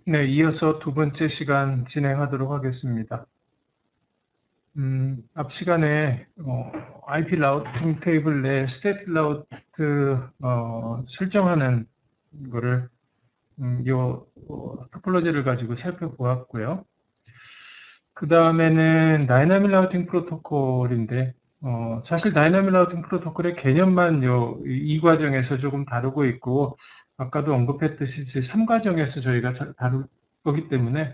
네, 이어서 두 번째 시간 진행하도록 하겠습니다. 앞 시간에 IP 라우팅 테이블 내 스테이트 라우트 설정하는 거를 토폴로지를 가지고 살펴보았고요. 그 다음에는 다이나믹 라우팅 프로토콜인데 사실 다이나믹 라우팅 프로토콜의 개념만 이 과정에서 조금 다루고 있고 아까도 언급했듯이 3과정에서 저희가 다룰 거기 때문에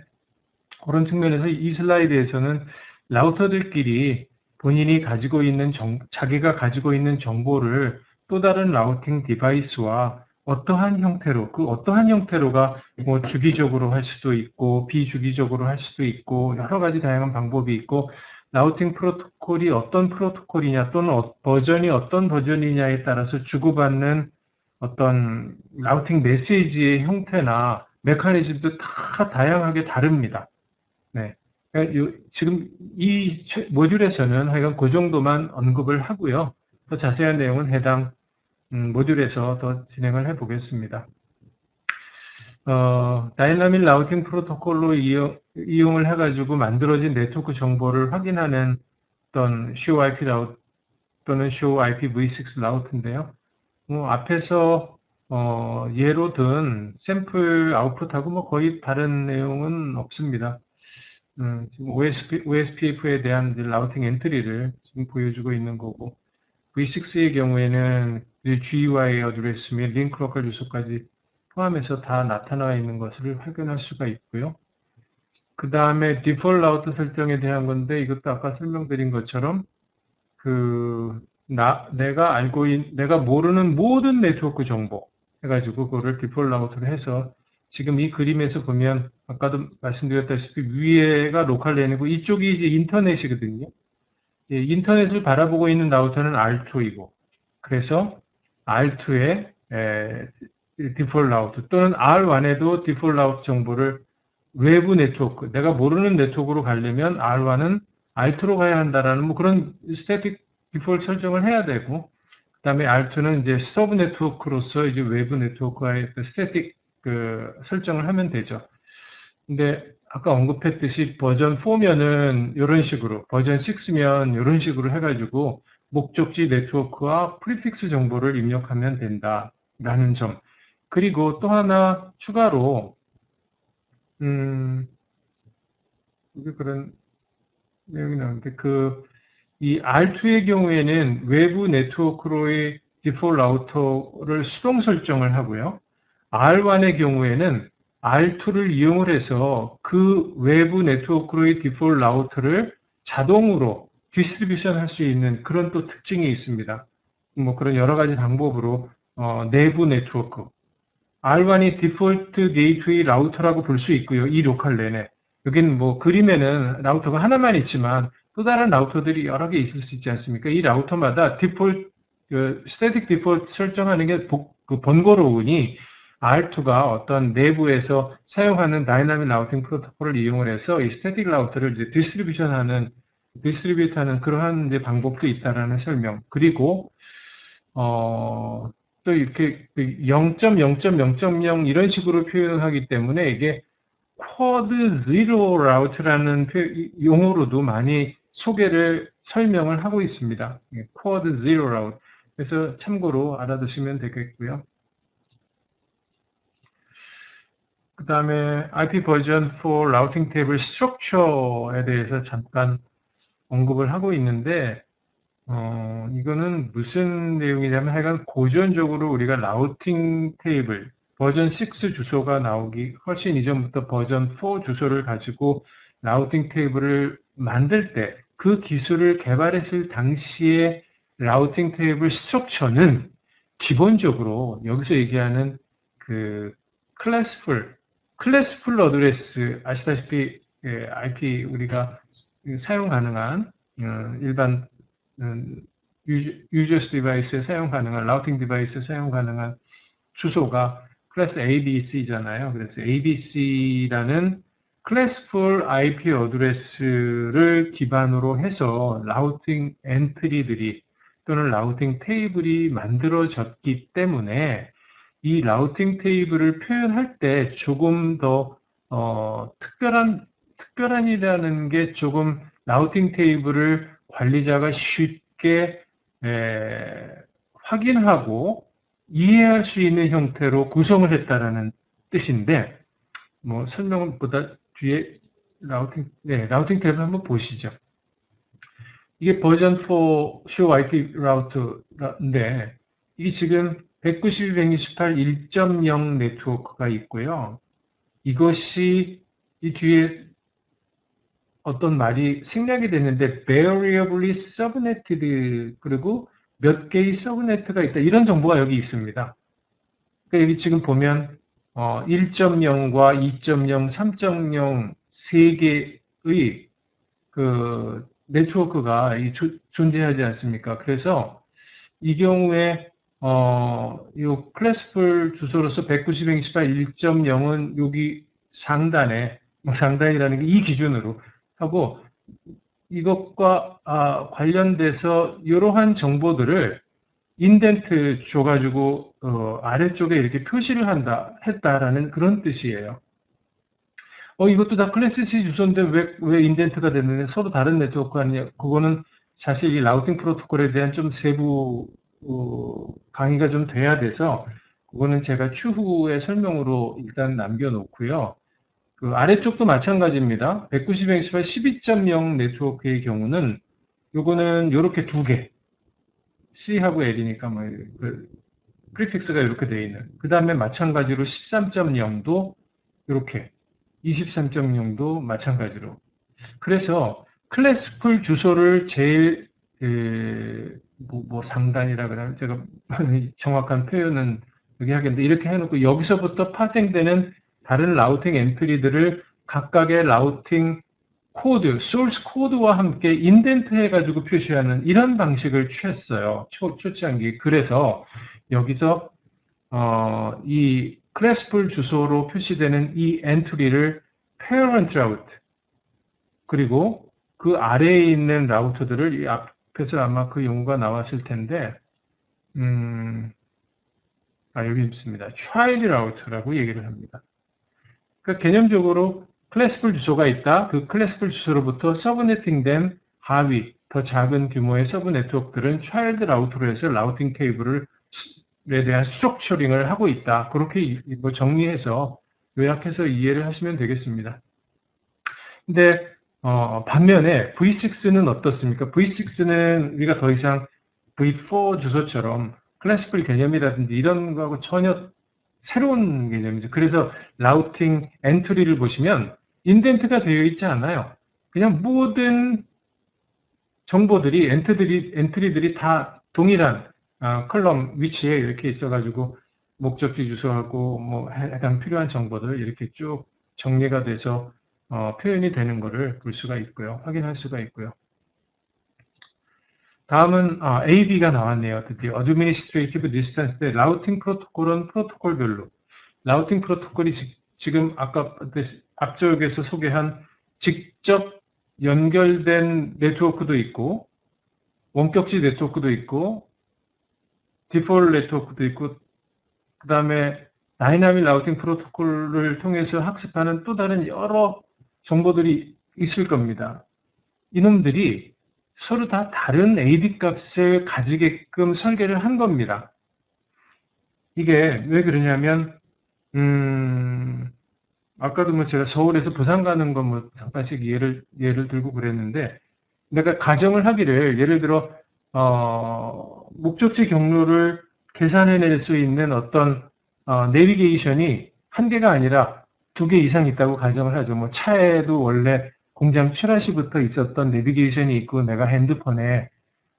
그런 측면에서 이 슬라이드에서는 라우터들끼리 본인이 가지고 있는 자기가 가지고 있는 정보를 또 다른 라우팅 디바이스와 어떠한 형태로, 그 어떠한 형태로가 뭐 주기적으로 할 수도 있고 비주기적으로 할 수도 있고 여러 가지 다양한 방법이 있고 라우팅 프로토콜이 어떤 프로토콜이냐 또는 버전이 어떤 버전이냐에 따라서 주고받는 어떤 라우팅 메시지의 형태나 메커니즘도 다 다양하게 다릅니다. 네. 지금 이 모듈에서는 하여간 그 정도만 언급을 하고요. 더 자세한 내용은 해당 모듈에서 더 진행을 해 보겠습니다. 다이나믹 라우팅 프로토콜로 이용을 해가지고 만들어진 네트워크 정보를 확인하는 어떤 ShowIP 라우트 또는 ShowIP V6 라우트인데요. 앞에서 예로 든 샘플 아웃풋하고 뭐 거의 다른 내용은 없습니다. 지금 OSPF에 대한 라우팅 엔트리를 지금 보여주고 있는 거고, V6의 경우에는 GUI 어드레스 및 링크 로컬 주소까지 포함해서 다 나타나 있는 것을 확인할 수가 있고요. 그 다음에 디폴트 라우트 설정에 대한 건데, 이것도 아까 설명드린 것처럼, 내가 모르는 모든 네트워크 정보 해가지고, 그거를 디폴트 라우트로 해서, 지금 이 그림에서 보면, 아까도 말씀드렸다시피, 위에가 로컬 랜이고, 이쪽이 이제 인터넷이거든요. 인터넷을 바라보고 있는 라우터는 R2이고, 그래서 R2의 디폴트 라우트 또는 R1에도 디폴트 라우트 정보를 외부 네트워크, 내가 모르는 네트워크로 가려면 R1은 R2로 가야 한다라는 뭐 그런 스태틱 디폴트 설정을 해야 되고, 그 다음에 R2는 이제 서브 네트워크로서 이제 외부 네트워크와의 스태틱 설정을 하면 되죠. 근데 아까 언급했듯이 버전 4면은 이런 식으로, 버전 6면 이런 식으로 해가지고 목적지 네트워크와 프리픽스 정보를 입력하면 된다라는 점. 그리고 또 하나 추가로 이게 그런 내용이 나오는데 이 R2의 경우에는 외부 네트워크로의 디폴트 라우터를 수동 설정을 하고요. R1의 경우에는 R2를 이용을 해서 그 외부 네트워크로의 디폴트 라우터를 자동으로 디스트리뷰션 할 수 있는 그런 또 특징이 있습니다. 뭐 그런 여러 가지 방법으로 내부 네트워크 R1이 디폴트 게이트웨이 라우터라고 볼 수 있고요. 이 로컬 랜에. 여기는 뭐 그림에는 라우터가 하나만 있지만 또 다른 라우터들이 여러 개 있을 수 있지 않습니까? 이 라우터마다 디폴트, 스태틱 디폴트 설정하는 게 번거로우니 R2가 어떤 내부에서 사용하는 다이나믹 라우팅 프로토콜을 이용을 해서 이 스태틱 라우터를 이제 디스트리뷰트하는 그러한 이제 방법도 있다라는 설명. 그리고 또 이렇게 0.0.0.0 이런 식으로 표현을 하기 때문에 이게 쿼드 제로 라우트라는 용어로도 많이 설명을 하고 있습니다. 쿼드 제로 라우트. 그래서 참고로 알아두시면 되겠고요. 그 다음에 IP 버전 4 라우팅 테이블 스트럭처에 대해서 잠깐 언급을 하고 있는데 이거는 무슨 내용이냐면 하여간 고전적으로 우리가 라우팅 테이블 버전 6 주소가 나오기 훨씬 이전부터 버전 4 주소를 가지고 라우팅 테이블을 만들 때 그 기술을 개발했을 당시에 라우팅 테이블 스트럭처는 기본적으로 여기서 얘기하는 클래스풀 어드레스 아시다시피 IP 우리가 사용 가능한 일반 유저스 디바이스에 사용 가능한 라우팅 디바이스에 사용 가능한 주소가 클래스 ABC잖아요. 그래서 ABC라는 클래스풀 IP 어드레스를 기반으로 해서 라우팅 엔트리들이 또는 라우팅 테이블이 만들어졌기 때문에 이 라우팅 테이블을 표현할 때 조금 더 특별한이라는 게 조금 라우팅 테이블을 관리자가 쉽게 확인하고 이해할 수 있는 형태로 구성을 했다라는 뜻인데, 뭐 설명보다 뒤에 라우팅 테이블 한번 보시죠. 이게 버전 4 Show IP 라우터인데, 이게 지금 192.128 1.0 네트워크가 있고요. 이것이 이 뒤에 어떤 말이 생략이 됐는데 variably subnetted, 그리고 몇 개의 서브네트가 있다, 이런 정보가 여기 있습니다. 그러니까 여기 지금 보면 1.0과 2.0, 3.0 세 개의 그 네트워크가 존재하지 않습니까? 그래서 이 경우에 이 클래스풀 주소로서 192.128 1.0은 여기 상단에, 상단이라는 게 이 기준으로 하고, 이것과 관련돼서 이러한 정보들을 인덴트 줘가지고 아래쪽에 이렇게 표시를 했다라는 그런 뜻이에요. 이것도 다 클래스 C 주소인데 왜 인덴트가 됐는데 서로 다른 네트워크 아니냐? 그거는 사실 이 라우팅 프로토콜에 대한 좀 세부 강의가 좀 돼야 돼서 그거는 제가 추후에 설명으로 일단 남겨놓고요. 그 아래쪽도 마찬가지입니다. 192.128 12.0 네트워크의 경우는 요거는 요렇게 두 개, C하고 L이니까 뭐 프리픽스가 이렇게 되어 있는. 그 다음에 마찬가지로 13.0도 이렇게, 23.0도 마찬가지로. 그래서 클래스풀 주소를 제일 상단이라 그러면 제가 정확한 표현은 여기 하겠는데, 이렇게 해놓고 여기서부터 파생되는 다른 라우팅 엔트리들을 각각의 라우팅 코드, 소스 코드와 함께 인덴트 해가지고 표시하는 이런 방식을 취했어요. 초창기. 그래서 여기서 이 클래스풀 주소로 표시되는 이 엔트리를 parent route, 그리고 그 아래에 있는 라우터들을 이 앞에서 아마 그 용어가 나왔을 텐데, 여기 있습니다. child router라고 얘기를 합니다. 그러니까 개념적으로 클래스풀 주소가 있다. 그 클래스풀 주소로부터 서브네팅된 하위, 더 작은 규모의 서브 네트워크들은 차일드 라우터로 해서 라우팅 테이블에 대한 스트럭처링을 하고 있다. 그렇게 정리해서 요약해서 이해를 하시면 되겠습니다. 근데 반면에 V6는 어떻습니까? V6는 우리가 더 이상 V4 주소처럼 클래스풀 개념이라든지 이런 거하고 전혀 새로운 개념이죠. 그래서 라우팅 엔트리를 보시면 인덴트가 되어 있지 않아요. 그냥 모든 정보들이, 엔트리들이 다 동일한 컬럼 위치에 이렇게 있어가지고 목적지 주소하고 뭐 해당 필요한 정보들 이렇게 쭉 정리가 돼서 표현이 되는 것을 볼 수가 있고요. 확인할 수가 있고요. 다음은 AB가 나왔네요. 드디어 Administrative Distance. 라우팅 프로토콜은 프로토콜별로, 라우팅 프로토콜이 지금 아까 앞쪽에서 소개한 직접 연결된 네트워크도 있고, 원격지 네트워크도 있고, 디폴트 네트워크도 있고, 그 다음에 다이나믹 라우팅 프로토콜을 통해서 학습하는 또 다른 여러 정보들이 있을 겁니다. 이놈들이 서로 다 다른 AD 값을 가지게끔 설계를 한 겁니다. 이게 왜 그러냐면, 아까도 뭐 제가 서울에서 부산 가는 거 뭐 잠깐씩 예를 들고 그랬는데, 내가 가정을 하기를, 예를 들어, 목적지 경로를 계산해낼 수 있는 어떤, 내비게이션이 한 개가 아니라 두 개 이상 있다고 가정을 하죠. 뭐 차에도 원래 공장 출하시부터 있었던 내비게이션이 있고, 내가 핸드폰에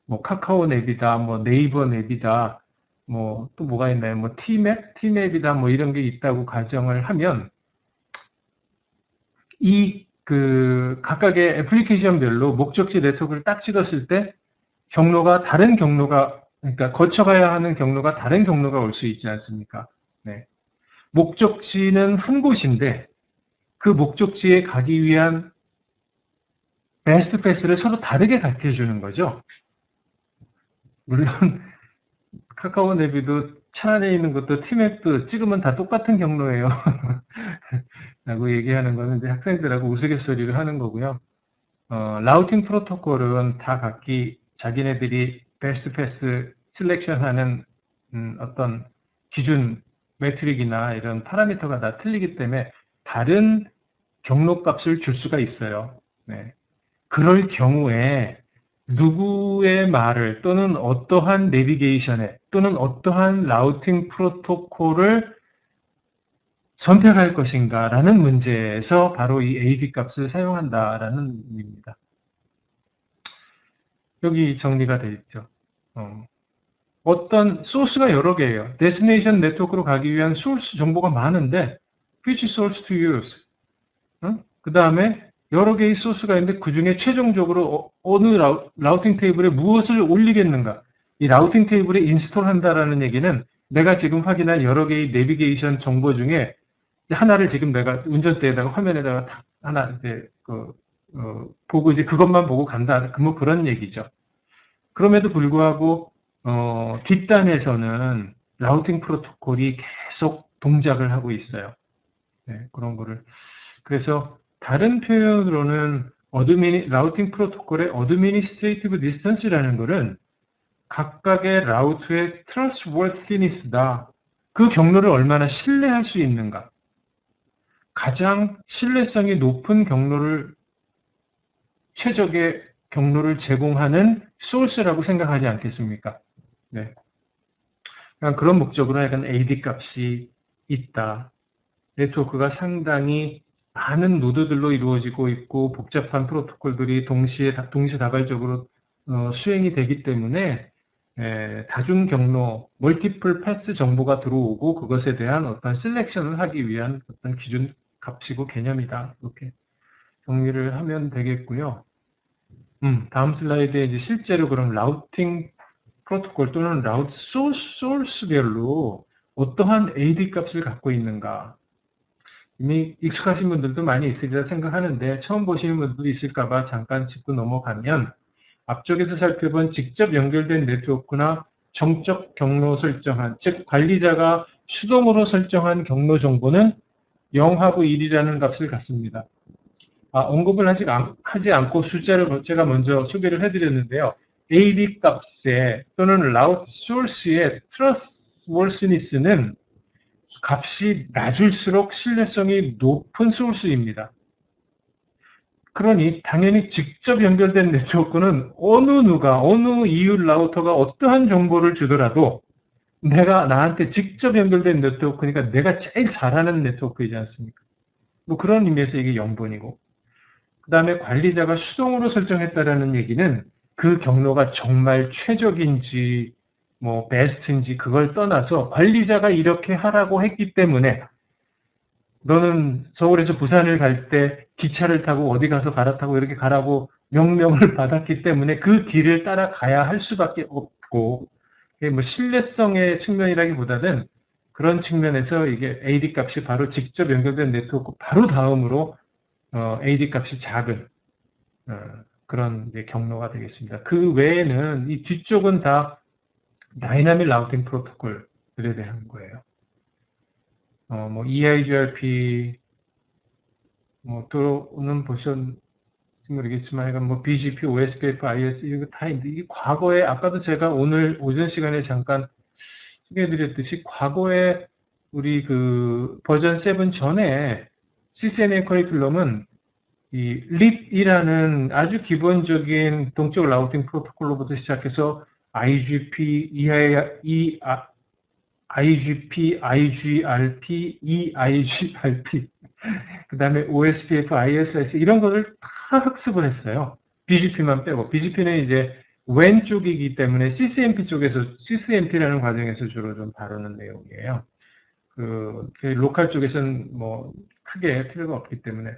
뭐 카카오 앱이다, 뭐 네이버 앱이다, 뭐 또 뭐가 있나요? 뭐 티맵이다, 뭐 이런 게 있다고 가정을 하면, 각각의 애플리케이션별로 목적지 네트워크를 딱 찍었을 때 다른 경로가, 그러니까 거쳐가야 하는 경로가 다른 경로가 올 수 있지 않습니까? 네. 목적지는 한 곳인데 그 목적지에 가기 위한 베스트 패스를 서로 다르게 가르쳐 주는 거죠. 물론 카카오 내비도 차 안에 있는 것도 티맵도 찍으면 다 똑같은 경로예요. 라고 얘기하는 거는 이제 학생들하고 우스갯소리를 하는 거고요. 라우팅 프로토콜은 다 각기 자기네들이 베스트 패스 셀렉션 하는 어떤 기준 매트릭이나 이런 파라미터가 다 틀리기 때문에 다른 경로 값을 줄 수가 있어요. 네. 그럴 경우에 누구의 말을 또는 어떠한 내비게이션에 또는 어떠한 라우팅 프로토콜을 선택할 것인가 라는 문제에서 바로 이 AD 값을 사용한다라는 의미입니다. 여기 정리가 되어 있죠. 어떤 소스가 여러 개예요. 데스티네이션 네트워크로 가기 위한 소스 정보가 많은데 which source to use? 그 다음에 여러 개의 소스가 있는데 그 중에 최종적으로 어느 라우팅 테이블에 무엇을 올리겠는가? 이 라우팅 테이블에 인스톨한다라는 얘기는 내가 지금 확인한 여러 개의 내비게이션 정보 중에 하나를 지금 내가 운전대에다가 화면에다가 하나 이제 보고 이제 그것만 보고 간다. 뭐 그런 얘기죠. 그럼에도 불구하고 뒷단에서는 라우팅 프로토콜이 계속 동작을 하고 있어요. 네, 그런 거를. 그래서 다른 표현으로는 라우팅 프로토콜의 어드미니스트레이티브 디스턴스라는 거는 각각의 라우트의 trustworthiness다. 그 경로를 얼마나 신뢰할 수 있는가. 가장 신뢰성이 높은 경로를, 최적의 경로를 제공하는 소스라고 생각하지 않겠습니까? 네. 그런 목적으로 약간 AD 값이 있다. 네트워크가 상당히 많은 노드들로 이루어지고 있고 복잡한 프로토콜들이 동시다발적으로 수행이 되기 때문에 다중 경로, 멀티플 패스 정보가 들어오고 그것에 대한 어떤 셀렉션을 하기 위한 어떤 기준 값이고 개념이다. 이렇게 정리를 하면 되겠고요. 다음 슬라이드에 이제 실제로 그럼 라우팅 프로토콜 또는 라우트 소스별로 어떠한 AD 값을 갖고 있는가. 이미 익숙하신 분들도 많이 있으리라 생각하는데 처음 보시는 분들도 있을까봐 잠깐 짚고 넘어가면 앞쪽에서 살펴본 직접 연결된 네트워크나 정적 경로 설정한, 즉 관리자가 수동으로 설정한 경로 정보는 0하고 1이라는 값을 갖습니다. 언급을 하지 않고 숫자를 제가 먼저 소개를 해드렸는데요. AD 값에 또는 라우트 소스의 trustworthiness는 값이 낮을수록 신뢰성이 높은 소스입니다. 그러니 당연히 직접 연결된 네트워크는 어느 이웃 라우터가 어떠한 정보를 주더라도 나한테 직접 연결된 네트워크니까 내가 제일 잘하는 네트워크이지 않습니까? 뭐 그런 의미에서 이게 0번이고. 그 다음에 관리자가 수동으로 설정했다라는 얘기는 그 경로가 정말 최적인지 뭐 베스트인지 그걸 떠나서 관리자가 이렇게 하라고 했기 때문에 너는 서울에서 부산을 갈 때 기차를 타고 어디 가서 갈아타고 이렇게 가라고 명령을 받았기 때문에 그 길을 따라가야 할 수밖에 없고, 뭐 신뢰성의 측면이라기보다는 그런 측면에서 이게 AD 값이 바로 직접 연결된 네트워크 바로 다음으로 AD 값이 작은 그런 이제 경로가 되겠습니다. 그 외에는 이 뒤쪽은 다 다이나믹 라우팅 프로토콜들에 대한 거예요. 뭐 EIGRP 또는 보셨는지 모르겠지만 이건 뭐 BGP, OSPF, IS 이거 다 있는데 이게 과거에 아까도 제가 오늘 오전 시간에 잠깐 소개해드렸듯이 과거에 우리 그 버전 7 전에 CCNA 커리큘럼은 이 RIP이라는 아주 기본적인 동적 라우팅 프로토콜로부터 시작해서 IGP, IGP, IGRP, EIGRP, 그 다음에 OSPF, ISS 이런 것을 다 학습을 했어요. BGP만 빼고. BGP는 이제 WAN 쪽이기 때문에 CCNP라는 과정에서 주로 좀 다루는 내용이에요. 그 로컬 쪽에서는 뭐 크게 필요가 없기 때문에.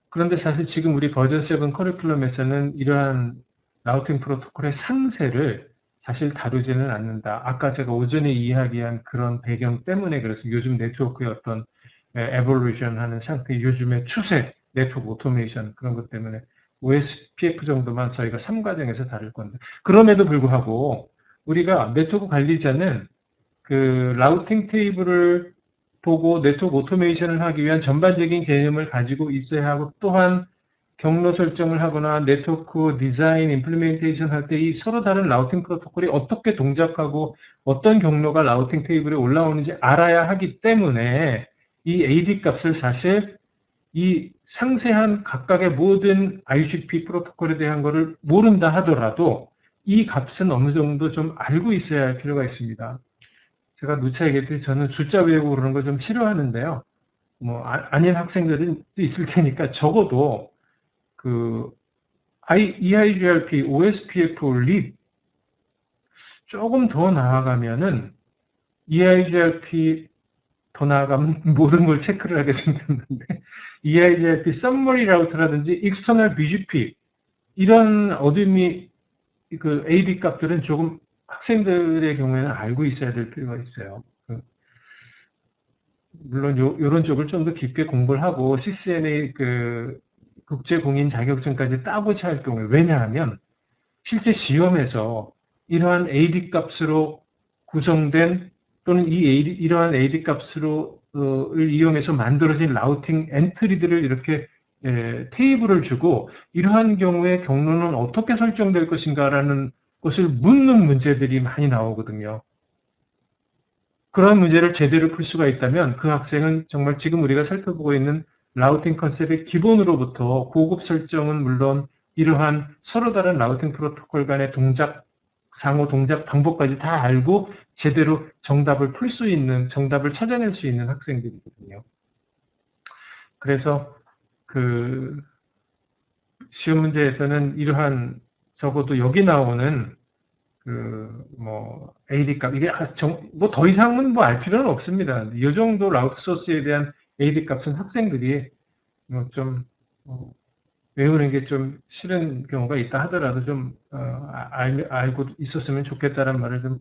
그런데 사실 지금 우리 버전 7 커리큘럼에서는 이러한 라우팅 프로토콜의 상세를 사실 다루지는 않는다. 아까 제가 오전에 이야기한 그런 배경 때문에 그래서 요즘 네트워크의 어떤 에볼루션 하는 상태, 요즘의 추세, 네트워크 오토메이션 그런 것 때문에 OSPF 정도만 저희가 3과정에서 다룰 건데, 그럼에도 불구하고 우리가 네트워크 관리자는 그 라우팅 테이블을 보고 네트워크 오토메이션을 하기 위한 전반적인 개념을 가지고 있어야 하고, 또한 경로 설정을 하거나 네트워크 디자인, 임플리멘테이션 할 때 이 서로 다른 라우팅 프로토콜이 어떻게 동작하고 어떤 경로가 라우팅 테이블에 올라오는지 알아야 하기 때문에 이 AD 값을 사실 이 상세한 각각의 모든 ICP 프로토콜에 대한 것을 모른다 하더라도 이 값은 어느 정도 좀 알고 있어야 할 필요가 있습니다. 제가 누차 얘기했듯이 저는 숫자 외우고 그러는 거 좀 싫어하는데요. 뭐 아닌 학생들은 있을 테니까 적어도 그 EIGRP, OSPF, READ 조금 더 나아가면은 EIGRP 더 나아가면 모든 걸 체크를 하게 생겼는데 EIGRP Summary Route라든지 External BGP 이런 어둠이 그 AD 값들은 조금 학생들의 경우에는 알고 있어야 될 필요가 있어요. 물론 이런 쪽을 좀 더 깊게 공부를 하고 CCNA 그 국제공인 자격증까지 따고자 할 경우에, 왜냐하면 실제 시험에서 이러한 AD 값으로 구성된 또는 이러한 AD 값으로 을 이용해서 만들어진 라우팅 엔트리들을 이렇게 테이블을 주고 이러한 경우에 경로는 어떻게 설정될 것인가라는 것을 묻는 문제들이 많이 나오거든요. 그런 문제를 제대로 풀 수가 있다면 그 학생은 정말 지금 우리가 살펴보고 있는 라우팅 컨셉의 기본으로부터 고급 설정은 물론 이러한 서로 다른 라우팅 프로토콜 간의 동작, 상호 동작 방법까지 다 알고 제대로 정답을 풀 수 있는, 정답을 찾아낼 수 있는 학생들이거든요. 그래서 그 시험 문제에서는 이러한 적어도 여기 나오는 AD 값, 이게 뭐 더 이상은 뭐 알 필요는 없습니다. 이 정도 라우트 소스에 대한 AD 값은 학생들이 좀 외우는 게 좀 싫은 경우가 있다 하더라도 좀 알고 있었으면 좋겠다는 말을 좀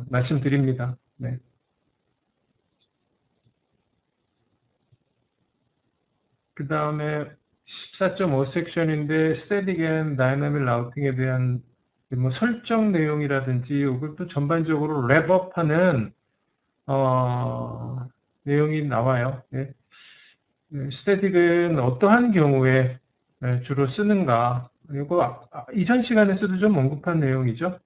말씀드립니다. 네. 그 다음에 14.5 섹션인데 Static and Dynamic Routing에 대한 뭐 설정 내용이라든지 이걸 또 전반적으로 랩업하는 내용이 나와요. 예. 스태틱은 어떠한 경우에 주로 쓰는가, 그리고 이전 시간에서도 좀 언급한 내용이죠.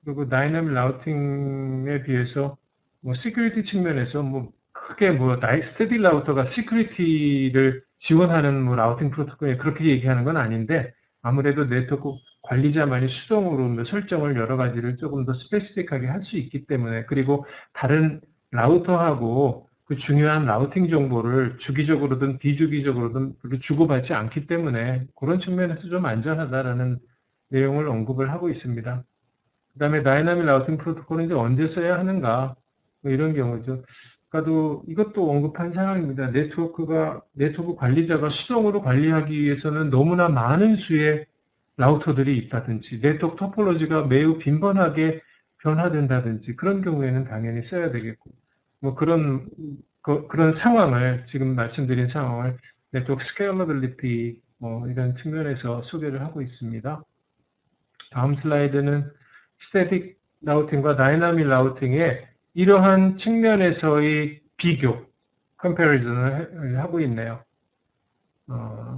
그리고 다이내믹 라우팅에 비해서 뭐 시큐리티 측면에서 뭐 크게 뭐 스태틱 라우터가 시큐리티를 지원하는 뭐 라우팅 프로토콜에 그렇게 얘기하는 건 아닌데, 아무래도 네트워크 관리자만이 수동으로 설정을 여러 가지를 조금 더 스페시픽하게 할 수 있기 때문에, 그리고 다른 라우터하고 그 중요한 라우팅 정보를 주기적으로든 비주기적으로든 주고받지 않기 때문에 그런 측면에서 좀 안전하다라는 내용을 언급을 하고 있습니다. 그 다음에 다이나믹 라우팅 프로토콜은 이제 언제 써야 하는가, 뭐 이런 경우죠. 아까도 이것도 언급한 사항입니다. 네트워크 관리자가 수동으로 관리하기 위해서는 너무나 많은 수의 라우터들이 있다든지 네트워크 토폴로지가 매우 빈번하게 변화된다든지 그런 경우에는 당연히 써야 되겠고, 뭐 그런 상황을, 지금 말씀드린 상황을 네트워크 스케일러빌리티 뭐 이런 측면에서 소개를 하고 있습니다. 다음 슬라이드는 스태틱 라우팅과 다이나믹 라우팅의 이러한 측면에서의 비교, 컴패리즌을 하고 있네요.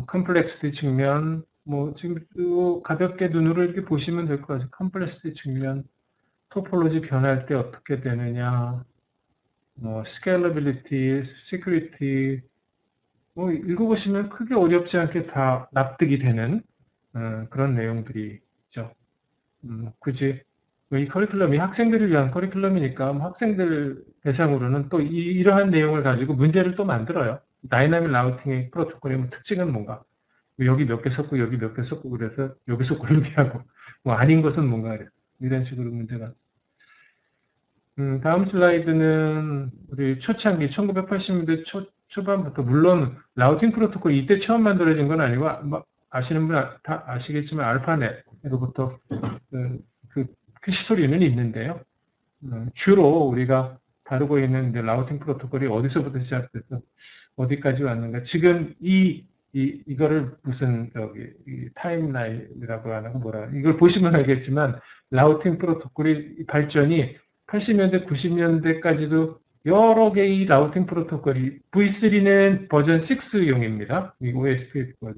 컴플렉시티 측면, 뭐 지금 가볍게 눈으로 이렇게 보시면 될 것 같아요. 컴플렉시티 측면, 토폴로지 변할 때 어떻게 되느냐, 뭐 스케일러빌리티, 시큐리티, 뭐 읽어보시면 크게 어렵지 않게 다 납득이 되는 그런 내용들이죠. 굳이 이 커리큘럼이 학생들을 위한 커리큘럼이니까 학생들 대상으로는 또 이러한 내용을 가지고 문제를 또 만들어요. 다이나믹 라우팅의 프로토콜의 특징은 뭔가, 여기 몇 개 섞고 여기 몇 개 섞고 그래서 여기서 골비하고 뭐 아닌 것은 뭔가 이런 식으로 문제가. 다음 슬라이드는 우리 초창기 1980년대 초반부터, 물론 라우팅 프로토콜 이때 처음 만들어진 건 아니고 아시는 분 다 아시겠지만 알파넷으로부터 그 히스토리는 있는데요. 주로 우리가 다루고 있는 라우팅 프로토콜이 어디서부터 시작돼서 어디까지 왔는가. 지금 이거를 무슨 타임라인이라고 하나 뭐라, 이걸 보시면 알겠지만 라우팅 프로토콜의 발전이 80년대, 90년대까지도 여러 개의 라우팅 프로토콜이, V3는 버전 6용입니다. 이 OSPF.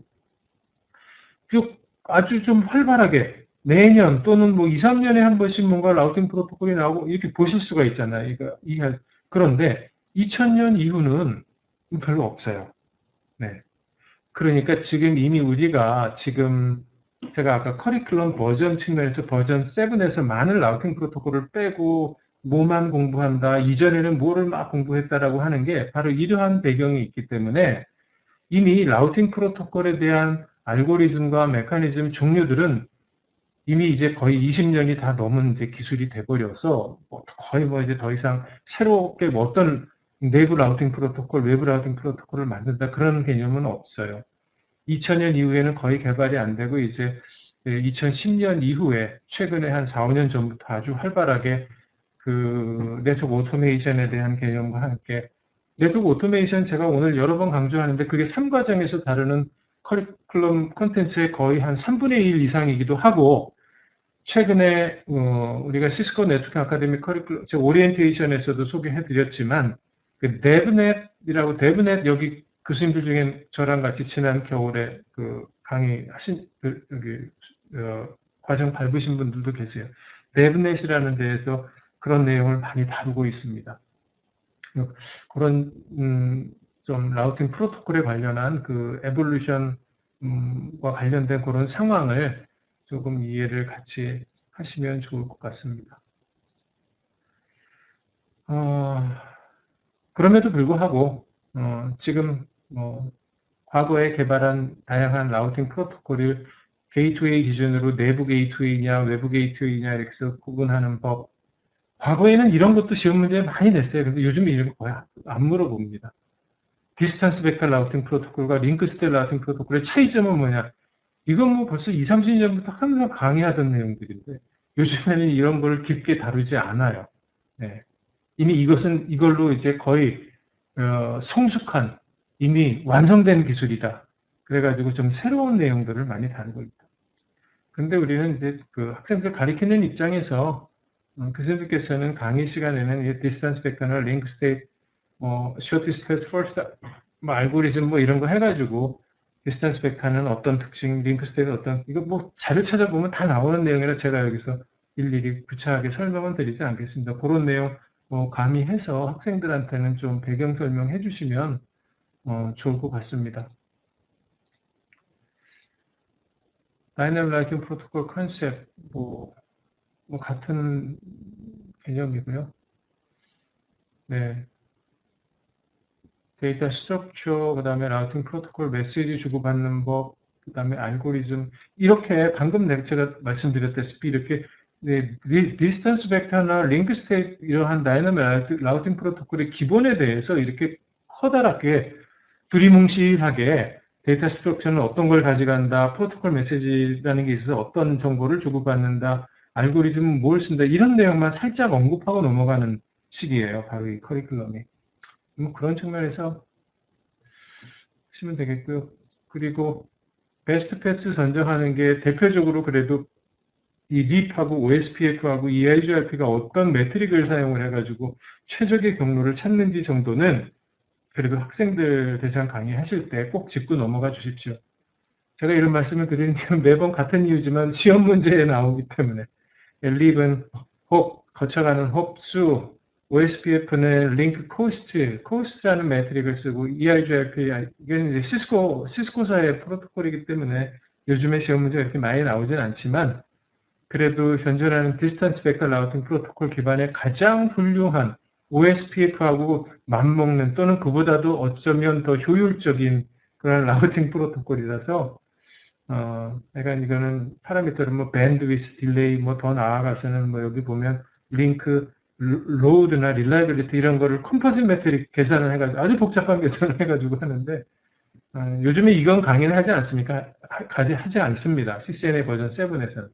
아주 좀 활발하게 매년 또는 뭐 2, 3년에 한 번씩 뭔가 라우팅 프로토콜이 나오고 이렇게 보실 수가 있잖아요. 그런데 2000년 이후는 별로 없어요. 네. 그러니까 지금 이미 우리가 지금 제가 아까 커리큘럼 버전 측면에서 버전 7에서 많은 라우팅 프로토콜을 빼고 뭐만 공부한다, 이전에는 뭐를 막 공부했다라고 하는 게 바로 이러한 배경이 있기 때문에 이미 라우팅 프로토콜에 대한 알고리즘과 메커니즘 종류들은 이미 이제 거의 20년이 다 넘은 이제 기술이 돼버려서 거의 뭐 이제 더 이상 새롭게 뭐 어떤 내부 라우팅 프로토콜, 외부 라우팅 프로토콜을 만든다 그런 개념은 없어요. 2000년 이후에는 거의 개발이 안 되고 이제 2010년 이후에 최근에 한 4, 5년 전부터 아주 활발하게 그 네트워크 오토메이션에 대한 개념과 함께 네트워크 오토메이션 제가 오늘 여러 번 강조하는데 그게 3과정에서 다루는 커리큘럼 콘텐츠의 거의 한 3분의 1 이상이기도 하고 최근에 우리가 시스코 네트워크 아카데미 커리큘럼 제 오리엔테이션에서도 소개해드렸지만 그 데브넷이라고 데브넷 여기 교수님들 중에 저랑 같이 지난 겨울에 그 강의하신 과정 밟으신 분들도 계세요. 데브넷이라는 데에서 그런 내용을 많이 다루고 있습니다. 그런 좀 라우팅 프로토콜에 관련한 그 에볼루션과 관련된 그런 상황을 조금 이해를 같이 하시면 좋을 것 같습니다. 그럼에도 불구하고 지금 과거에 개발한 다양한 라우팅 프로토콜을 게이트웨이 기준으로 내부 게이트웨이냐 외부 게이트웨이냐 이렇게 해서 구분하는 법. 과거에는 이런 것도 시험 문제 많이 냈어요. 근데 요즘에 이런 거 거의 안 물어봅니다. 디스턴스 벡터 라우팅 프로토콜과 링크 스테이트 라우팅 프로토콜의 차이점은 뭐냐? 이건 뭐 벌써 20, 30년부터 항상 강의하던 내용들인데 요즘에는 이런 걸 깊게 다루지 않아요. 네. 이미 이걸로 이제 거의 성숙한 이미 완성된 기술이다. 그래가지고 좀 새로운 내용들을 많이 다루고 있다. 근데 우리는 이제 그 학생들 가르치는 입장에서 교수님께서는 강의 시간에는 디스턴스 벡터나 링크 스테이트, 쇼트 스테이트 퍼스트, 알고리즘 뭐 이런 거 해가지고 디스턴스 벡터는 어떤 특징, 링크 스테이트 어떤 이거 뭐 자료 찾아보면 다 나오는 내용이라 제가 여기서 일일이 구체하게 설명은 드리지 않겠습니다. 그런 내용 가미해서 학생들한테는 좀 배경 설명해 주시면 좋을 것 같습니다. 다이내믹 라우팅 프로토콜 컨셉 뭐 같은 개념이고요. 네. 데이터 스트럭처, 그 다음에 라우팅 프로토콜 메시지 주고받는 법, 그 다음에 알고리즘, 이렇게 방금 제가 말씀드렸다시피 이렇게 디스턴스 벡터나 링크 스테이트 이러한 다이내믹 라우팅 프로토콜의 기본에 대해서 이렇게 커다랗게 두리뭉실하게 데이터 스트럭처는 어떤 걸 가져간다, 프로토콜 메시지라는 게 있어서 어떤 정보를 주고받는다, 알고리즘은 뭘 쓴다, 이런 내용만 살짝 언급하고 넘어가는 식이에요. 바로 이 커리큘럼이. 그런 측면에서 하시면 되겠고요. 그리고 베스트 패스 선정하는 게 대표적으로 그래도 이 립하고 OSPF하고 EIGRP가 어떤 매트릭을 사용을 해가지고 최적의 경로를 찾는지 정도는 그래도 학생들 대상 강의하실 때 꼭 짚고 넘어가 주십시오. 제가 이런 말씀을 드리는 게 매번 같은 이유지만 시험 문제에 나오기 때문에 립은 거쳐가는 수, OSPF는 링크 코스트라는 매트릭을 쓰고 EIGRP, 이건 이제 시스코사의 프로토콜이기 때문에 요즘에 시험 문제가 이렇게 많이 나오진 않지만 그래도 현존하는 디스턴스 벡터 라우팅 프로토콜 기반의 가장 훌륭한 OSPF하고 맞먹는 또는 그보다도 어쩌면 더 효율적인 그런 라우팅 프로토콜이라서 약간 이거는 파라미터를 뭐 밴드위스, 딜레이 뭐 더 나아가서는 뭐 여기 보면 링크, 로드나 릴라이빌리티 이런 거를 컴포짓 매트릭 계산을 해가지고 아주 복잡한 계산을 해가지고 하는데 요즘에 이건 강의를 하지 않습니까? 하지 않습니다. CCNA 버전 7에서는.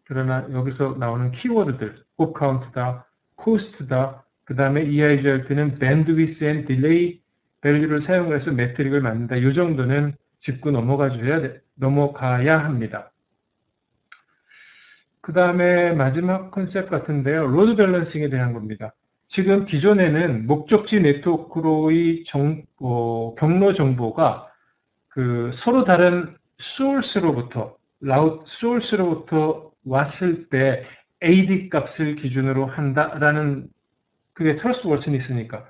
그러나 여기서 나오는 키워드들, 홉 카운트다, 코스트다, 그 다음에 EIGRP는 밴드위스 앤 딜레이 밸류를 사용해서 매트릭을 만든다. 이 정도는 짚고 넘어가야 합니다. 그 다음에 마지막 컨셉 같은데요. 로드 밸런싱에 대한 겁니다. 지금 기존에는 목적지 네트워크로의 경로 정보가 서로 다른 소스로부터 왔을 때 AD 값을 기준으로 한다라는 그게 트러스트워튼이 있으니까.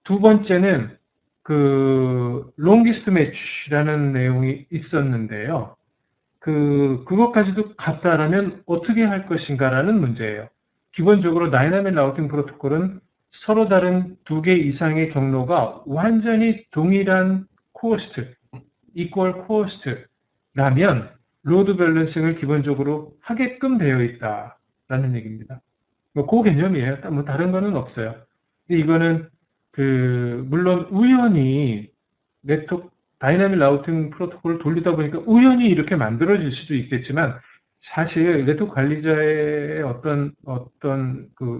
두 번째는 longest match라는 내용이 있었는데요. 그것까지도 같다라면 어떻게 할 것인가라는 문제예요. 기본적으로 다이나믹 라우팅 프로토콜은 서로 다른 두 개 이상의 경로가 완전히 동일한 코스트, equal cost라면 로드 밸런싱을 기본적으로 하게끔 되어 있다라는 얘기입니다. 그 개념이에요. 뭐 다른 거는 없어요. 이거는 물론 우연히 다이나믹 라우팅 프로토콜을 돌리다 보니까 우연히 이렇게 만들어질 수도 있겠지만 사실 네트워크 관리자의 어떤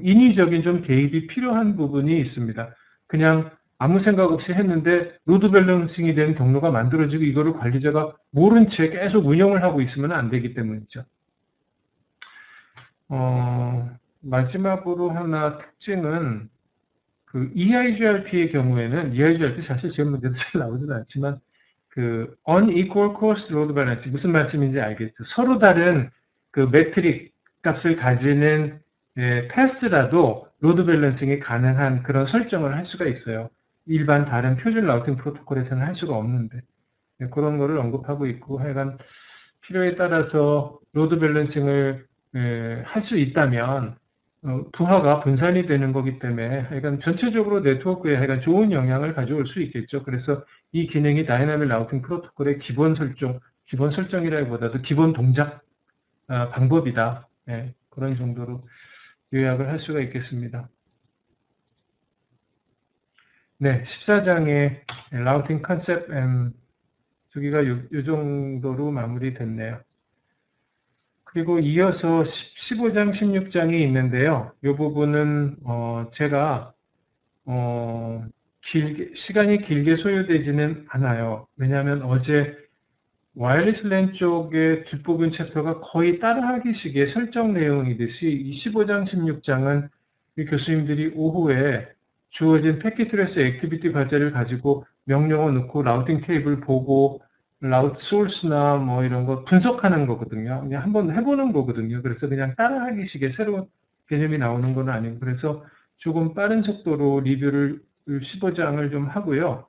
인위적인 좀 개입이 필요한 부분이 있습니다. 그냥 아무 생각 없이 했는데 로드 밸런싱이 된 경로가 만들어지고 이거를 관리자가 모른 채 계속 운영을 하고 있으면 안 되기 때문이죠. 마지막으로 하나 특징은 EIGRP의 경우에는 EIGRP 사실 지금 문제도 잘 나오지는 않지만 unequal cost load balance 무슨 말씀인지 알겠죠? 서로 다른 매트릭 값을 가지는 패스라도 로드 밸런싱이 가능한 그런 설정을 할 수가 있어요. 일반 다른 표준 라우팅 프로토콜에서는 할 수가 없는데 그런 거를 언급하고 있고 하여간 필요에 따라서 로드 밸런싱을 할 수 있다면 부하가 분산이 되는 거기 때문에 하여간 전체적으로 네트워크에 하여간 좋은 영향을 가져올 수 있겠죠. 그래서 이 기능이 다이나믹 라우팅 프로토콜의 기본 설정이라기보다도 기본 동작 방법이다. 네, 그런 정도로 요약을 할 수가 있겠습니다. 네, 14장의 라우팅 컨셉 주기가 요 정도로 마무리됐네요. 그리고 이어서 15장, 16장이 있는데요. 이 부분은 제가 시간이 길게 소요되지는 않아요. 왜냐하면 어제 와이어리스 랜 쪽의 뒷부분 챕터가 거의 따라하기식의 설정 내용이듯이 이 15장, 16장은 교수님들이 오후에 주어진 패킷트레스 액티비티 과제를 가지고 명령어 넣고 라우팅 테이블 보고 라우트 소스나 뭐 이런 거 분석하는 거거든요. 그냥 한번 해보는 거거든요. 그래서 그냥 따라하기식의 새로운 개념이 나오는 건 아니고 그래서 조금 빠른 속도로 리뷰를 15장을 좀 하고요.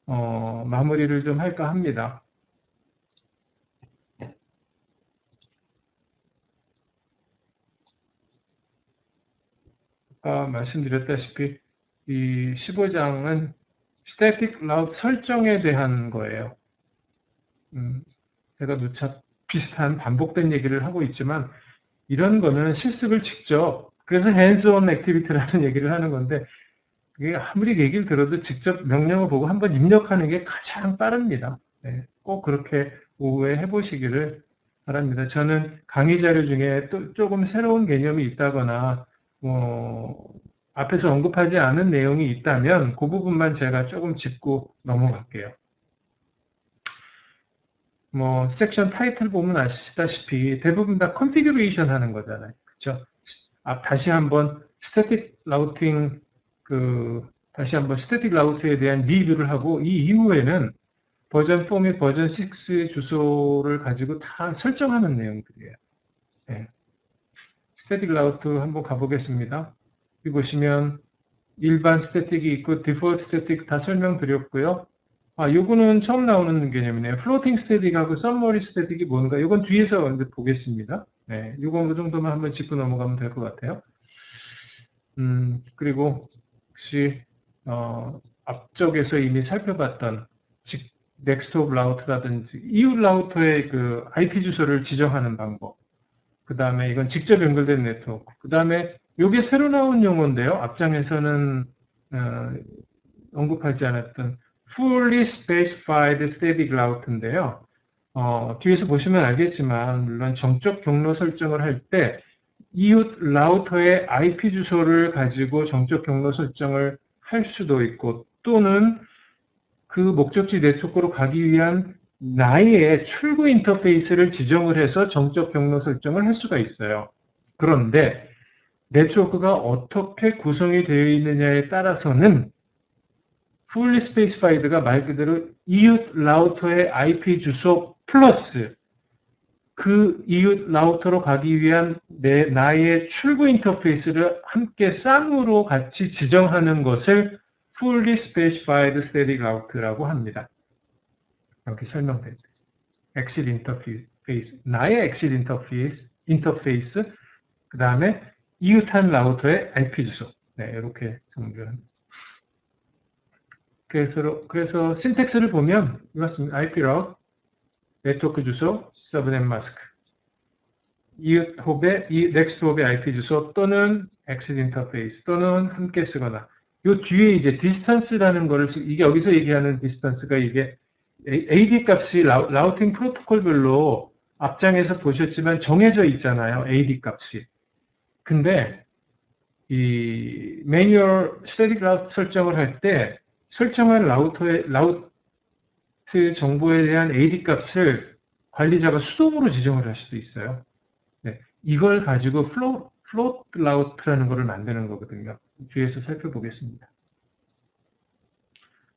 마무리를 좀 할까 합니다. 아까 말씀드렸다시피 이 15장은 스태틱 라우트 설정에 대한 거예요. 제가 누차 비슷한 반복된 얘기를 하고 있지만 이런 거는 실습을 직접 그래서 hands-on activity라는 얘기를 하는 건데 이게 아무리 얘기를 들어도 직접 명령을 보고 한번 입력하는 게 가장 빠릅니다. 네, 꼭 그렇게 오후에 해보시기를 바랍니다. 저는 강의 자료 중에 또 조금 새로운 개념이 있다거나 앞에서 언급하지 않은 내용이 있다면 그 부분만 제가 조금 짚고 넘어갈게요. 섹션 타이틀 보면 아시다시피 대부분 다 컨피규레이션 하는 거잖아요. 그렇죠? 다시 한번 스태틱 라우팅 스태틱 라우트에 대한 리뷰를 하고 이 이후에는 버전 4 및 버전 6의 주소를 가지고 다 설정하는 내용들이에요. 네. 스태틱 라우트 한번 가보겠습니다. 여기 보시면 일반 스태틱이 있고 디폴트 스태틱 다 설명드렸고요. 요거는 처음 나오는 개념이네요. 플로팅 스태틱하고 썸머리 스태틱이 뭔가, 요건 뒤에서 이제 보겠습니다. 네, 요건 그 정도만 한번 짚고 넘어가면 될 것 같아요. 그리고 혹시, 앞쪽에서 이미 살펴봤던, 즉, 넥스트 오브 라우트라든지, 이웃 라우터의 IP 주소를 지정하는 방법. 그 다음에 이건 직접 연결된 네트워크. 그 다음에 요게 새로 나온 용어인데요. 앞장에서는, 언급하지 않았던, fully specified static route인데요. 뒤에서 보시면 알겠지만 물론 정적 경로 설정을 할 때 이웃 라우터의 IP 주소를 가지고 정적 경로 설정을 할 수도 있고 또는 그 목적지 네트워크로 가기 위한 나의 출구 인터페이스를 지정을 해서 정적 경로 설정을 할 수가 있어요. 그런데 네트워크가 어떻게 구성이 되어 있느냐에 따라서는 fully specified가 말 그대로 이웃 라우터의 IP 주소 플러스 그 이웃 라우터로 가기 위한 나의 출구 인터페이스를 함께 쌍으로 같이 지정하는 것을 fully specified static route라고 합니다. 이렇게 설명됩니다. exit interface, 나의 exit 인터페이스, 그 다음에 이웃한 라우터의 IP 주소. 네, 이렇게 정리합니다. 그래서 신텍스를 보면 이렇습니다. IP route, 네트워크 주소, 서브넷 마스크, 이웃 홉의 넥스트 홉의 IP 주소 또는 exit 인터페이스 또는 함께 쓰거나 요 뒤에 이제 디스턴스라는 거를 이게 여기서 얘기하는 디스턴스가 이게 AD 값이 라우팅 프로토콜별로 앞장에서 보셨지만 정해져 있잖아요. AD 값이. 근데 이 매뉴얼 스태틱 라우트 설정을 할 때 설정한 라우트 정보에 대한 AD 값을 관리자가 수동으로 지정을 할 수도 있어요. 네, 이걸 가지고 플로트 라우트라는 것을 만드는 거거든요. 뒤에서 살펴보겠습니다.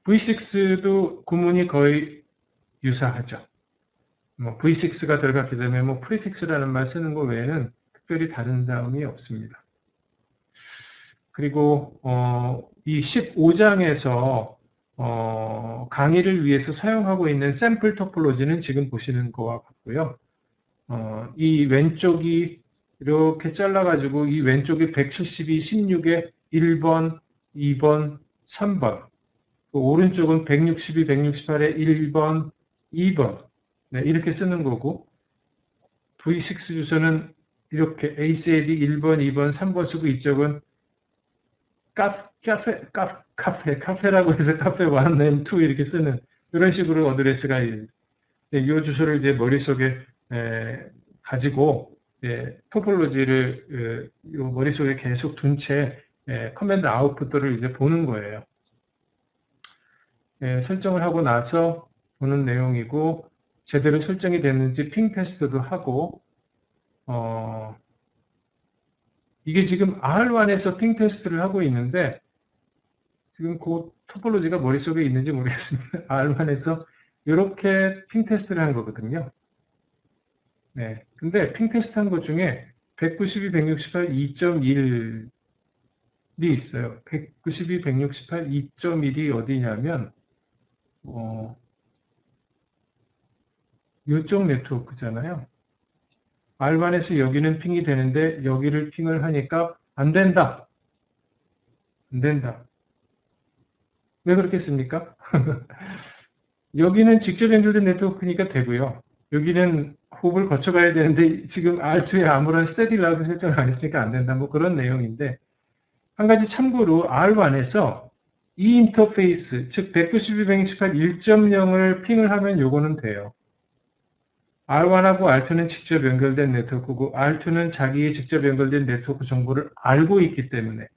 V6도 구문이 거의 유사하죠. V6가 들어갔기 때문에 프리픽스라는 말 쓰는 것 외에는 특별히 다른 점이 없습니다. 그리고 이 15장에서 강의를 위해서 사용하고 있는 샘플 토폴로지는 지금 보시는 거와 같고요. 이 왼쪽이 이렇게 잘라가지고 이 왼쪽이 172, 16에 1번, 2번, 3번 오른쪽은 162, 168에 1번, 2번 네, 이렇게 쓰는 거고 V6 주소는 이렇게 ACAD 1번, 2번, 3번 쓰고 이쪽은 카페라고 해서 카페 1, and 2 이렇게 쓰는 이런 식으로 어드레스가 이 주소를 이제 머릿속에 가지고 토폴로지를 요 머릿속에 계속 둔 채 커맨드 아웃풋들을 이제 보는 거예요. 설정을 하고 나서 보는 내용이고 제대로 설정이 됐는지 핑 테스트도 하고 이게 지금 R1에서 핑 테스트를 하고 있는데 지금 그 토폴로지가 머릿속에 있는지 모르겠습니다. R1에서 이렇게 핑 테스트를 한 거거든요. 네. 근데 핑 테스트 한 것 중에 192, 168, 2.1이 있어요. 192, 168, 2.1이 어디냐면 이쪽 네트워크잖아요. R1에서 여기는 핑이 되는데 여기를 핑을 하니까 안 된다. 안 된다. 왜 그렇겠습니까? 여기는 직접 연결된 네트워크니까 되고요. 여기는 홉을 거쳐가야 되는데 지금 R2에 아무런 스태틱 라우트 설정을 안 했으니까 안 된다. 뭐 그런 내용인데 한 가지 참고로 R1에서 이 인터페이스, 즉 192, 128, 1.0을 핑을 하면 요거는 돼요. R1하고 R2는 직접 연결된 네트워크고 R2는 자기의 직접 연결된 네트워크 정보를 알고 있기 때문에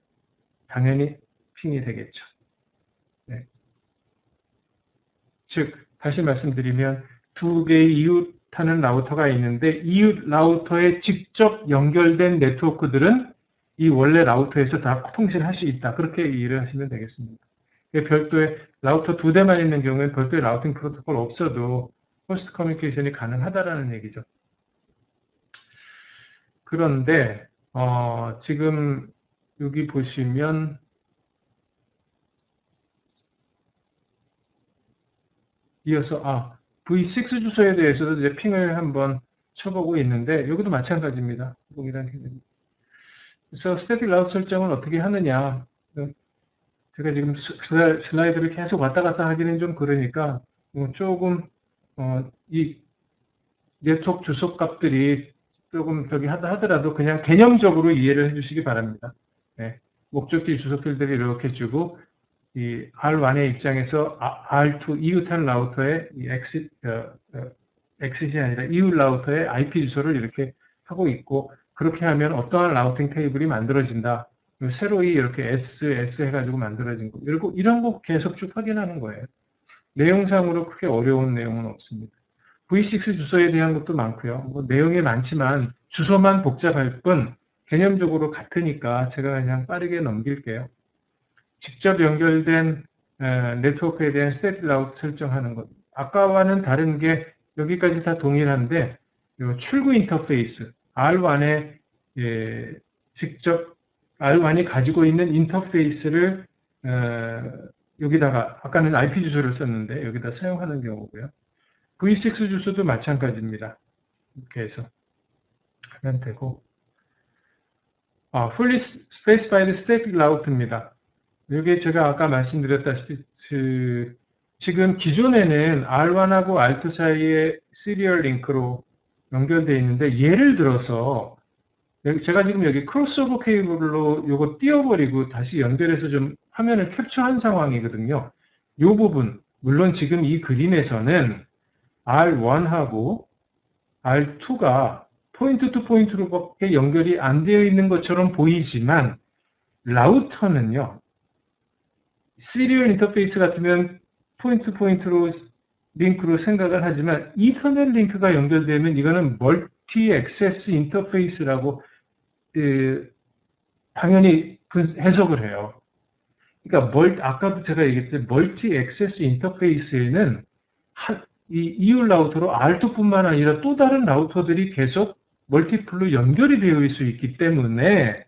당연히 핑이 되겠죠. 네. 즉 다시 말씀드리면 두 개의 이웃하는 라우터가 있는데 이웃 라우터에 직접 연결된 네트워크들은 이 원래 라우터에서 다 통신할 수 있다. 그렇게 이해를 하시면 되겠습니다. 별도의 라우터 2대만 있는 경우에는 별도의 라우팅 프로토콜 없어도 호스트 커뮤니케이션이 가능하다라는 얘기죠. 그런데 지금 여기 보시면 이어서 V6 주소에 대해서도 이제 핑을 한번 쳐보고 있는데 여기도 마찬가지입니다. 그래서 스태틱 라우트 설정을 어떻게 하느냐. 제가 지금 슬라이드를 계속 왔다 갔다 하기는 좀 그러니까 조금 이 네트워크 주소 값들이 조금 저기 하더라도 그냥 개념적으로 이해를 해주시기 바랍니다. 네. 목적지 주소 필드를 이렇게 주고 이 R1의 입장에서 R2 이웃한 라우터의 이 엑싯이 아니라 이웃 라우터의 IP 주소를 이렇게 하고 있고 그렇게 하면 어떠한 라우팅 테이블이 만들어진다. 새로이 이렇게 S 해가지고 만들어진 거. 이런 거 계속 쭉 확인하는 거예요. 내용상으로 크게 어려운 내용은 없습니다. V6 주소에 대한 것도 많고요. 뭐 내용이 많지만 주소만 복잡할 뿐 개념적으로 같으니까 제가 그냥 빠르게 넘길게요. 직접 연결된 네트워크에 대한 스태틱 라우트 설정하는 것. 아까와는 다른 게 여기까지 다 동일한데 요 출구 인터페이스 R1에 직접 R1이 가지고 있는 인터페이스를 여기다가 아까는 IP 주소를 썼는데 여기다 사용하는 경우고요. V6 주소도 마찬가지입니다. 이렇게 해서 하면 되고 Fully Specified Static Route입니다. 이게 제가 아까 말씀드렸다시피 지금 기존에는 R1하고 R2 사이에 시리얼 링크로 연결되어 있는데 예를 들어서 제가 지금 여기 크로스오버 케이블로 이거 띄워버리고 다시 연결해서 좀 화면을 캡처한 상황이거든요. 이 부분 물론 지금 이 그림에서는 R1하고 R2가 포인트 투 포인트로밖에 연결이 안 되어 있는 것처럼 보이지만 라우터는요. 시리얼 인터페이스 같으면 포인트 투 포인트로 링크로 생각을 하지만 이터넷 링크가 연결되면 이거는 멀티 액세스 인터페이스라고 당연히 해석을 해요. 그러니까 아까도 제가 얘기했듯이 멀티 액세스 인터페이스에는 이 이율 라우터로 R2뿐만 아니라 또 다른 라우터들이 계속 멀티플로 연결이 되어 있을 수 있기 때문에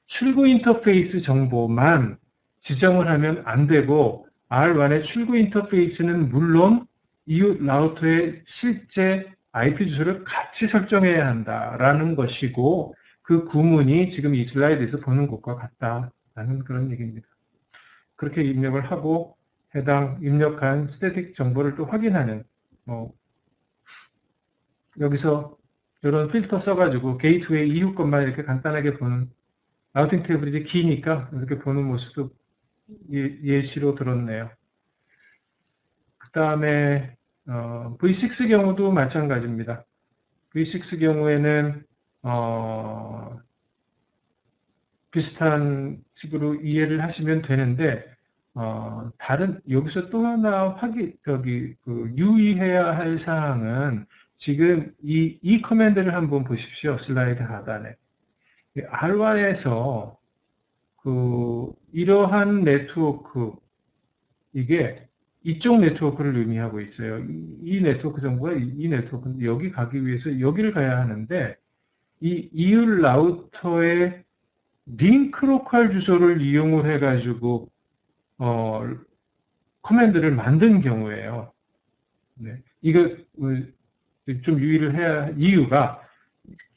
출구 인터페이스 정보만 지정을 하면 안 되고 R1의 출구 인터페이스는 물론 이웃 라우터의 실제 IP 주소를 같이 설정해야 한다라는 것이고 그 구문이 지금 이 슬라이드에서 보는 것과 같다라는 그런 얘기입니다. 그렇게 입력을 하고 해당 입력한 스태틱 정보를 또 확인하는 여기서 이런 필터 써가지고 게이트웨이 이후 것만 이렇게 간단하게 보는 라우팅 테이블이 이제 기니까 이렇게 보는 모습도 예시로 들었네요. 그 다음에 V6 경우도 마찬가지입니다. V6 경우에는 비슷한 식으로 이해를 하시면 되는데 여기서 또 하나 유의해야 할 사항은 지금 이 커맨드를 한번 보십시오. 슬라이드 하단에. R1에서 이러한 네트워크, 이게 이쪽 네트워크를 의미하고 있어요. 이 네트워크 정보가 이 네트워크인데 여기 가기 위해서 여기를 가야 하는데 이 이율 라우터의 링크 로컬 주소를 이용을 해가지고 커맨드를 만든 경우에요. 네. 이거 좀 유의를 해야 할 이유가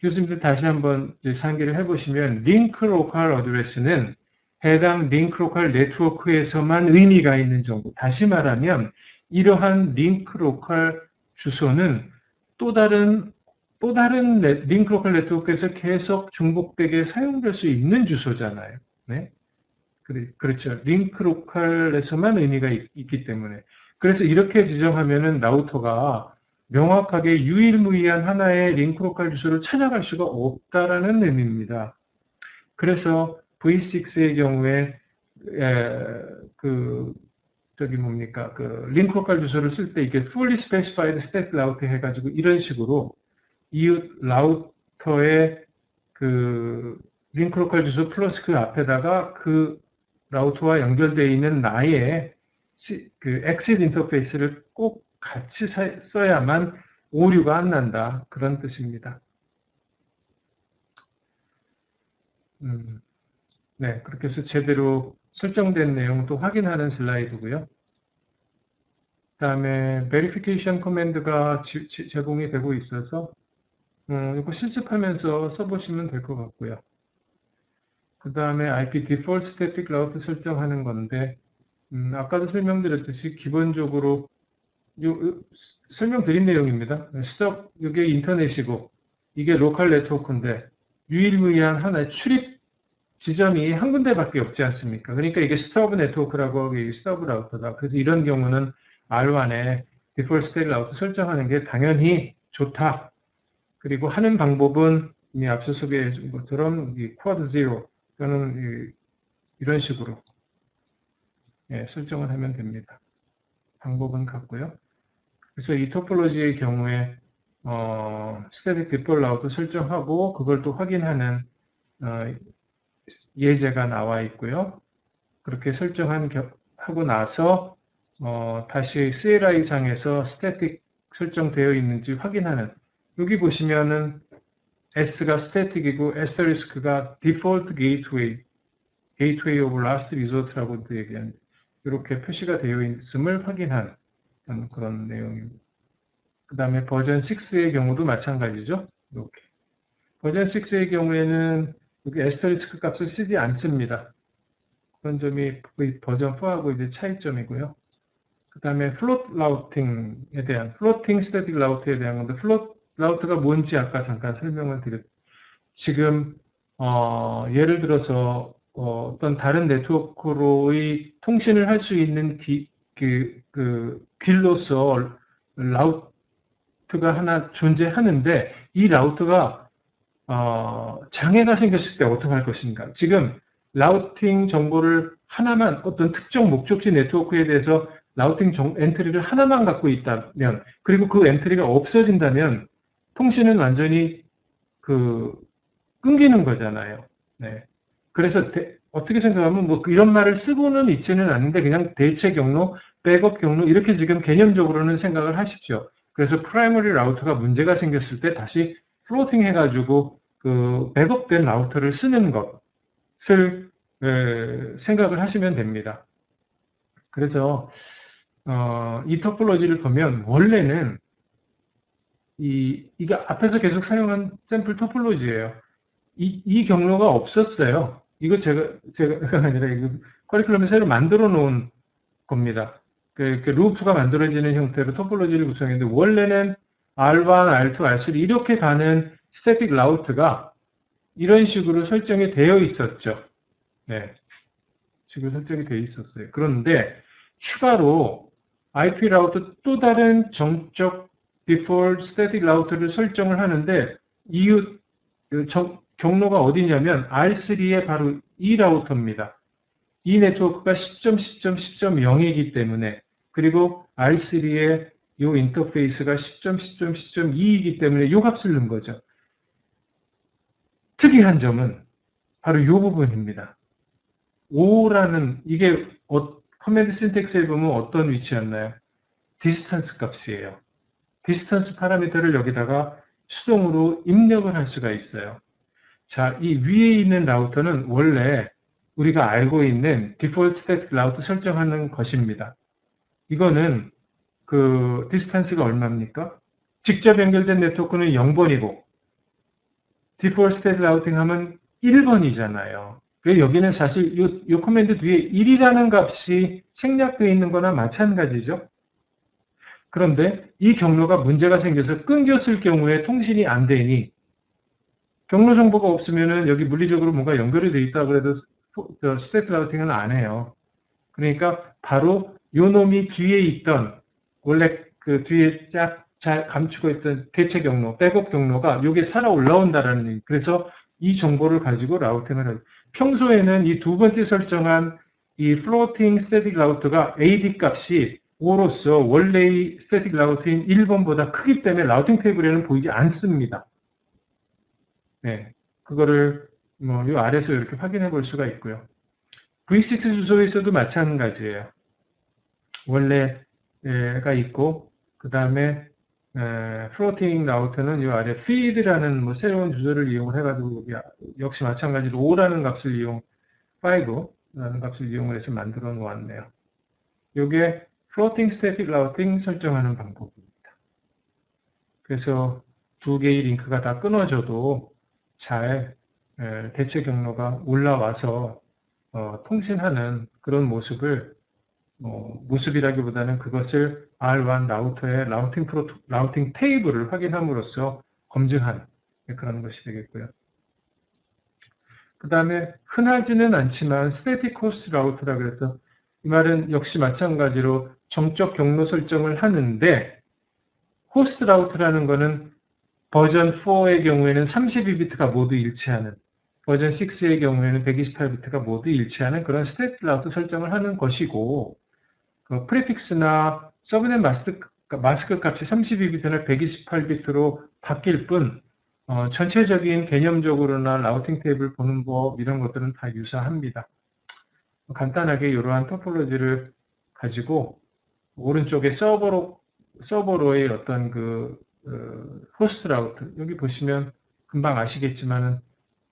교수님들 다시 한번 상기를 해보시면 링크 로컬 어드레스는 해당 링크 로컬 네트워크에서만 의미가 있는 정보. 다시 말하면 이러한 링크 로컬 주소는 또 다른 링크 로컬 네트워크에서 계속 중복되게 사용될 수 있는 주소잖아요. 네? 그렇죠. 링크 로컬에서만 의미가 있기 때문에. 그래서 이렇게 지정하면은 라우터가 명확하게 유일무이한 하나의 링크 로컬 주소를 찾아갈 수가 없다라는 의미입니다. 그래서 V6의 경우에 링크 로컬 주소를 쓸 때 이게 fully specified static route 해가지고 이런 식으로 이웃 라우터의 링크 로컬 주소 플러스 그 앞에다가 그 라우터와 연결되어 있는 나의 exit 인터페이스를 꼭 같이 써야만 오류가 안 난다. 그런 뜻입니다. 네, 그렇게 해서 제대로 설정된 내용도 확인하는 슬라이드고요. 그 다음에 verification 커맨드가 제공이 되고 있어서 이거 실습하면서 써보시면 될 것 같고요. 그 다음에 IP default static route 설정하는 건데 아까도 설명드렸듯이 기본적으로 설명드린 내용입니다. 이게 인터넷이고 이게 로컬 네트워크인데 유일무이한 하나의 출입 지점이 한 군데밖에 없지 않습니까? 그러니까 이게 스터브 네트워크라고 하고 이게 스터브 라우터다. 그래서 이런 경우는 R1에 디폴트 스테이트 라우터 설정하는 게 당연히 좋다. 그리고 하는 방법은 이미 앞서 소개해 준 것처럼 이 쿼드 제로 또는 이런 식으로 설정을 하면 됩니다. 방법은 같고요. 그래서 이 토폴로지의 경우에 스태틱 디폴 라우트 설정하고 그걸 또 확인하는 예제가 나와 있고요. 그렇게 하고 나서 다시 CLI 상에서 스태틱 설정되어 있는지 확인하는, 여기 보시면은 S가 스태틱이고 에스터리스크가 디폴트 게이트웨이 오브 라스트 리소트라고도 얘기하는데, 이렇게 표시가 되어 있음을 확인하는 그런 내용입니다. 그 다음에 버전 6의 경우도 마찬가지죠. 이렇게. 버전 6의 경우에는 여기 에스터리스크 값을 쓰지 않습니다. 그런 점이 버전 4하고 이제 차이점이고요. 그 다음에 플롯 라우팅에 대한, 플로팅 스태틱 라우트에 대한 건데, 플롯 라우트가 뭔지 아까 잠깐 설명을 드렸죠. 지금, 예를 들어서, 어떤 다른 네트워크로의 통신을 할 수 있는 길로서 라우트가 하나 존재하는데, 이 라우트가, 장애가 생겼을 때 어떻게 할 것인가. 지금, 라우팅 정보를 하나만, 어떤 특정 목적지 네트워크에 대해서 라우팅 엔트리를 하나만 갖고 있다면, 그리고 그 엔트리가 없어진다면, 통신은 완전히 끊기는 거잖아요. 네. 그래서 어떻게 생각하면 뭐 이런 말을 쓰고는 있지는 않는데 그냥 대체 경로, 백업 경로 이렇게 지금 개념적으로는 생각을 하십시오. 그래서 프라이머리 라우터가 문제가 생겼을 때 다시 플로팅 해가지고 백업된 라우터를 쓰는 것을 생각을 하시면 됩니다. 그래서 이 토폴로지를 보면 원래는 이게 앞에서 계속 사용한 샘플 토폴로지예요. 이 경로가 없었어요. 이거 제가 아니라 이거 커리큘럼에 새로 만들어 놓은 겁니다. 루프가 만들어지는 형태로 토폴로지를 구성했는데 원래는 R1, R2, R3 이렇게 가는 스태틱 라우트가 이런 식으로 설정이 되어 있었죠. 네. 식으로 설정이 되어 있었어요. 그런데 추가로 IP 라우트 또 다른 정적 디폴트 스태틱 라우트를 설정을 하는데 경로가 어디냐면 R3의 바로 이 라우터입니다. 이 네트워크가 10.10.10.0이기 때문에, 그리고 R3의 이 인터페이스가 10.10.10.2이기 때문에 이 값을 넣은 거죠. 특이한 점은 바로 이 부분입니다. 5라는 이게 커맨드 신텍스에 보면 어떤 위치였나요? 디스턴스 값이에요. 디스턴스 파라미터를 여기다가 수동으로 입력을 할 수가 있어요. 자, 이 위에 있는 라우터는 원래 우리가 알고 있는 디폴트 스태틱 라우터 설정하는 것입니다. 이거는 디스턴스가 얼마입니까? 직접 연결된 네트워크는 0번이고 디폴트 스태틱 라우팅 하면 1번이잖아요. 그래서 여기는 사실 이 커맨드 뒤에 1이라는 값이 생략되어 있는 거나 마찬가지죠. 그런데 이 경로가 문제가 생겨서 끊겼을 경우에 통신이 안 되니 경로 정보가 없으면은 여기 물리적으로 뭔가 연결이 되어 있다 그래도 스태틱 라우팅은 안 해요. 그러니까 바로 요 놈이 뒤에 있던 원래 뒤에 쫙 잘 감추고 있던 대체 경로, 백업 경로가 여기에 살아 올라온다라는 얘기. 그래서 이 정보를 가지고 라우팅을 해요. 평소에는 이 두 번째 설정한 이 플로팅 스태틱 라우터가 AD 값이 5로서 원래의 스태틱 라우터인 1번보다 크기 때문에 라우팅 테이블에는 보이지 않습니다. 네. 그거를 요 아래서 이렇게 확인해 볼 수가 있고요. V6 주소에서도 마찬가지예요. 원래가 있고, 그 다음에 플로팅 라우터는 이 아래 feed라는 새로운 주소를 이용해가지고 역시 마찬가지로 5라는 값을 5라는 값을 이용을 해서 만들어 놓았네요. 이게 플로팅 스태틱 라우팅 설정하는 방법입니다. 그래서 두 개의 링크가 다 끊어져도 잘 대체 경로가 올라와서 통신하는 그런 모습이라기보다는 그것을 R1 라우터의 라우팅 테이블을 확인함으로써 검증한 그런 것이 되겠고요. 그 다음에 흔하지는 않지만 스태틱 호스트 라우터라 그래서 이 말은 역시 마찬가지로 정적 경로 설정을 하는데 호스트 라우터라는 거는 버전 4의 경우에는 32비트가 모두 일치하는, 버전 6의 경우에는 128비트가 모두 일치하는 그런 스태틱 라우터 설정을 하는 것이고, 프리픽스나 서브넷 마스크 그러니까 마스크 값이 32비트나 128비트로 바뀔 뿐, 전체적인 개념적으로나 라우팅 테이블 보는 법 이런 것들은 다 유사합니다. 간단하게 이러한 토폴로지를 가지고 오른쪽에 서버로의 어떤 호스트 라우트 여기 보시면 금방 아시겠지만은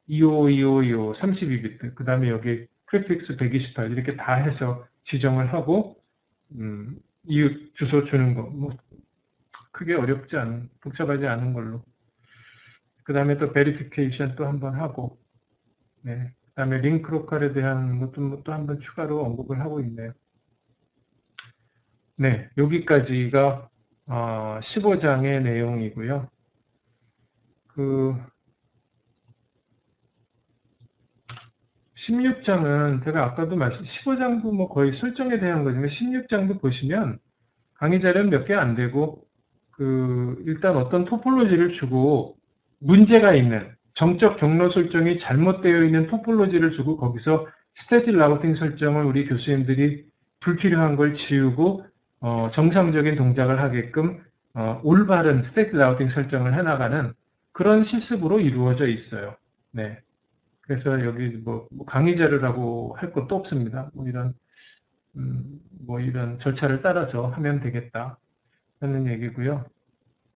252525 32비트 그 다음에 여기 프리픽스 128 이렇게 다 해서 지정을 하고 이웃 주소 주는 거 뭐 크게 복잡하지 않은 걸로 그 다음에 또 베리피케이션 또 한번 하고 네. 그 다음에 링크 로컬에 대한 것도 또 한번 추가로 언급을 하고 있네요. 네, 여기까지가 15장의 내용이고요. 16장은 제가 아까도 15장도 뭐 거의 설정에 대한 거지만 16장도 보시면 강의 자료는 몇 개 안 되고 일단 어떤 토폴로지를 주고 문제가 있는 정적 경로 설정이 잘못되어 있는 토폴로지를 주고 거기서 스태틱 라우팅 설정을 우리 교수님들이 불필요한 걸 지우고 정상적인 동작을 하게끔 올바른 스태틱 라우팅 설정을 해나가는 그런 실습으로 이루어져 있어요. 네. 그래서 여기 뭐 강의 자료라고 할 것도 없습니다. 뭐 이런 절차를 따라서 하면 되겠다 하는 얘기고요.